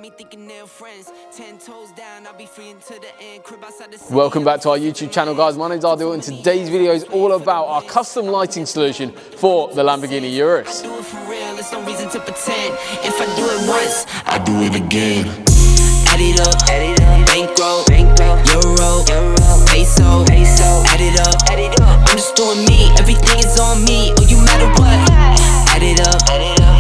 Welcome back to our YouTube channel, guys. My name's Ardil, and today's video is all about our custom lighting solution for the Lamborghini URUS. Do it for real, there's no reason to pretend. If I do it once, I do it again. Add it up, bankroll, euro, peso, add it up, I'm just doing me, everything is on me, oh you matter what. Add it up,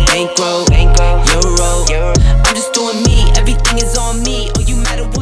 bankroll, euro, I'm just doing me, everything is on me, oh you matter what.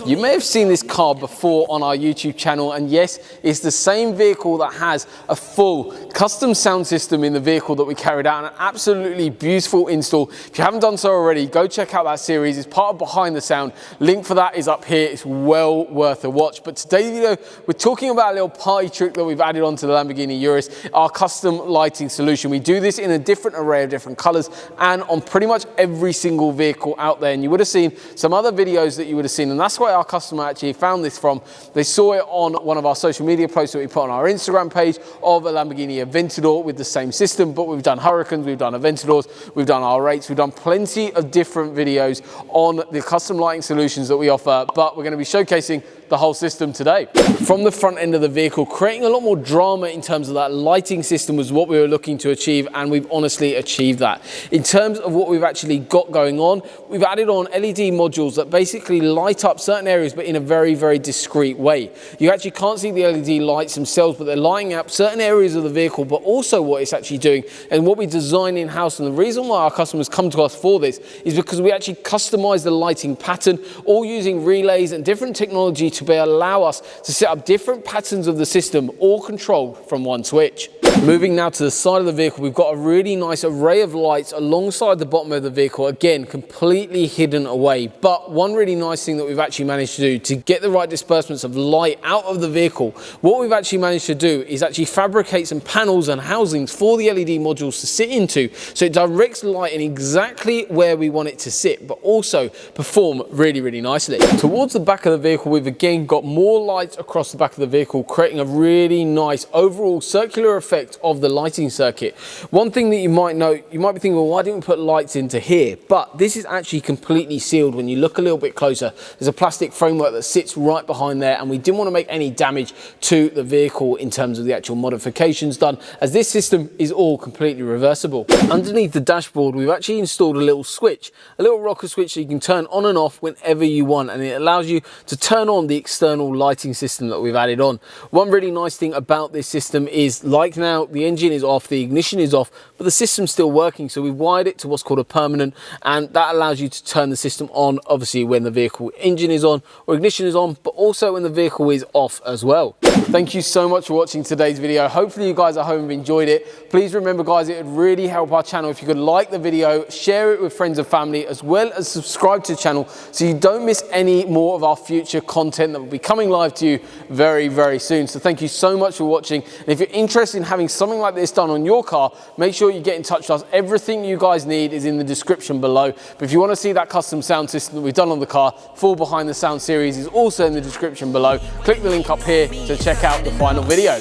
You may have seen this car before on our YouTube channel, and yes, it's the same vehicle that has a full custom sound system in the vehicle that we carried out, an absolutely beautiful install. If you haven't done so already, go check out that series. It's part of Behind the Sound. Link for that is up here. It's well worth a watch. But today's video, we're talking about a little party trick that we've added onto the Lamborghini URUS, our custom lighting solution. We do this in a different array of different colors and on pretty much every single vehicle out there. And you would have seen some other videos that you would have seen, and that's why our customer actually found this from. They saw it on one of our social media posts that we put on our Instagram page of a Lamborghini Aventador with the same system, but we've done Hurricanes, we've done Aventadors, we've done R8s, we've done plenty of different videos on the custom lighting solutions that we offer, but we're going to be showcasing the whole system today. From the front end of the vehicle, creating a lot more drama in terms of that lighting system was what we were looking to achieve, and we've honestly achieved that. In terms of what we've actually got going on, we've added on LED modules that basically light up certain areas, but in a very, very discreet way. You actually can't see the LED lights themselves, but they're lighting up certain areas of the vehicle, but also what it's actually doing and what we design in-house. And the reason why our customers come to us for this is because we actually customize the lighting pattern, all using relays and different technology to allow us to set up different patterns of the system, all controlled from one switch. Moving now to the side of the vehicle, we've got a really nice array of lights alongside the bottom of the vehicle, again completely hidden away. But one really nice thing that we've actually managed to do to get the right disbursements of light out of the vehicle, what we've actually managed to do is actually fabricate some panels and housings for the LED modules to sit into, so it directs light in exactly where we want it to sit, but also perform really, really nicely. Towards the back of the vehicle, we've again got more lights across the back of the vehicle, creating a really nice overall circular effect of the lighting circuit. One thing that you might note, you might be thinking, well, why didn't we put lights into here? But this is actually completely sealed. When you look a little bit closer, there's a plastic framework that sits right behind there, and we didn't want to make any damage to the vehicle in terms of the actual modifications done, as this system is all completely reversible. Underneath the dashboard, we've actually installed a little switch, a little rocker switch that you can turn on and off whenever you want, and it allows you to turn on the external lighting system that we've added on. One really nice thing about this system is, like now, the engine is off, the ignition is off, but the system's still working, so we've wired it to what's called a permanent, and that allows you to turn the system on, obviously when the vehicle engine is on or ignition is on, but also when the vehicle is off as well. Thank you so much for watching today's video. Hopefully you guys at home have enjoyed it. Please remember, guys, it would really help our channel if you could like the video, share it with friends and family, as well as subscribe to the channel so you don't miss any more of our future content that will be coming live to you very, very soon. So thank you so much for watching, and if you're interested in having something like this done on your car, make sure you get in touch with us. Everything you guys need is in the description below. But if you want to see that custom sound system that we've done on the car, full Behind the Sound series is also in the description below. Click the link up here to check out the final video.